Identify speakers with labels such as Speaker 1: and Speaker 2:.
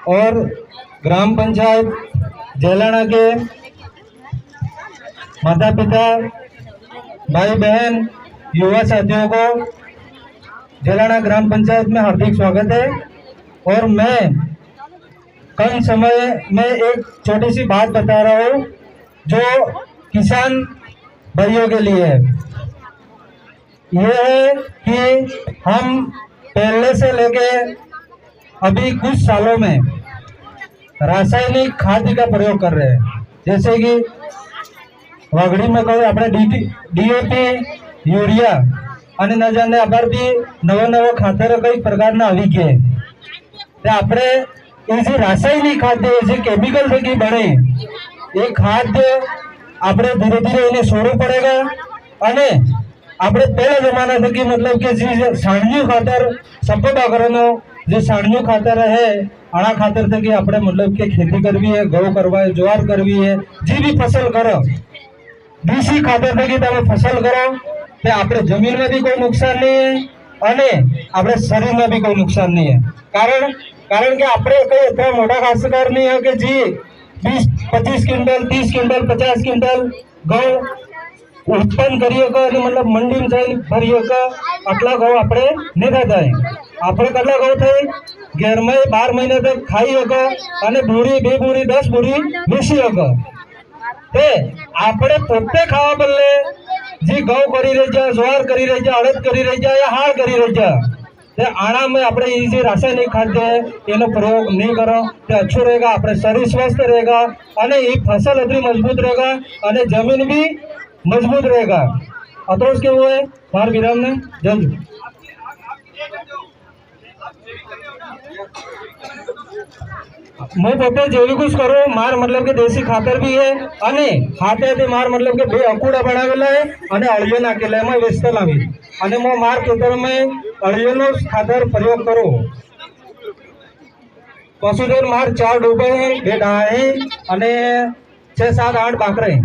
Speaker 1: और ग्राम पंचायत जेलाना के माता पिता, भाई बहन, युवा साथियों को जेलाना ग्राम पंचायत में हार्दिक स्वागत है। और मैं कम समय में एक छोटी सी बात बता रहा हूँ जो किसान भाइयों के लिए है। यह है कि हम पहले से लेके अभी कुछ सालों में रासायनिक खाद का प्रयोग कर रहे हैं। जैसे कि वागड़ी में कहो अपने डीएपी, यूरिया અને ન જાણે અબારથી નવા નવા ખાતરો કઈ પ્રકારના આવી ગયા તે આપણે એ જે રાસાયણિક ખાદ્ય જે કેમિકલ થકી બને એ ખાદ્ય આપણે ધીરે ધીરે એને છોડવું પડેગા। અને આપણે પહેલા જમાના થકી मतलब કે જે સાણિયું ખાતર સફેદ આકારનો જે સાણિયું ખાતર है આના ખાતર થકી આપણે मतलब કે ખેતી કરવી है, ઘઉં કરવા है, ज्वार करवी है, જે બી फसल કરો દેશી ખાતર થકી તમે फसल કરો તે આપણે જમીનમાં भी कोई नुकसान नहीं है અને આપણે શરીરમાં भी कोई नुकसान नहीं है। કારણ કે આપણે કઈ એટલા મોટા ખાસકાર નહીં है કે જે 20-25 क्विंटल 30 क्विंटल 50 क्विंटल ઘઉં ઉત્પન્ન કરી શકો અને मतलब મંડીમાં જઈને ભરી શકો આટલા ઘઉં આપણે નહીં થતા। આપણે કેટલા ઘઉં થઈ ઘરમાં 12 મહિના તક ખાઈ શકો અને બોરી 2 બોરી 10 બોરી વેચી શકો। તે આપણે પોતે ખાવા બદલે जी घઉં કરી રહી છે, ज्वार કરી રહી છે, અડદ કરી રહી છે, या हाड़ કરી રહી છે તે આનામાં આપણે ये जो रासायनिक खाद्य है એનો પ્રયોગ नहीं करो तो अच्छो रहेगा, આપણે શરીર સ્વસ્થ रहेगा અને ये फसल अतरी मजबूत रहेगा અને जमीन भी मजबूत रहेगा। अतरोज केवो है बार विराम ने जल्द मैं पोते जेवी कुछ करो मार मतलब के देसी खातर भी है અને हाथे ते मार मतलब के 2 अंकुड़ा बनावेला है અને અળિયો નાખેલા એમાં વેચતા લાવી અને હું માર ખેતર में અળિયોનો ખાતર પ્રયોગ કરો। પશુધન માર 4 ડૂબે है, 2 ડાળ है અને 6 7 8 બાકરા है।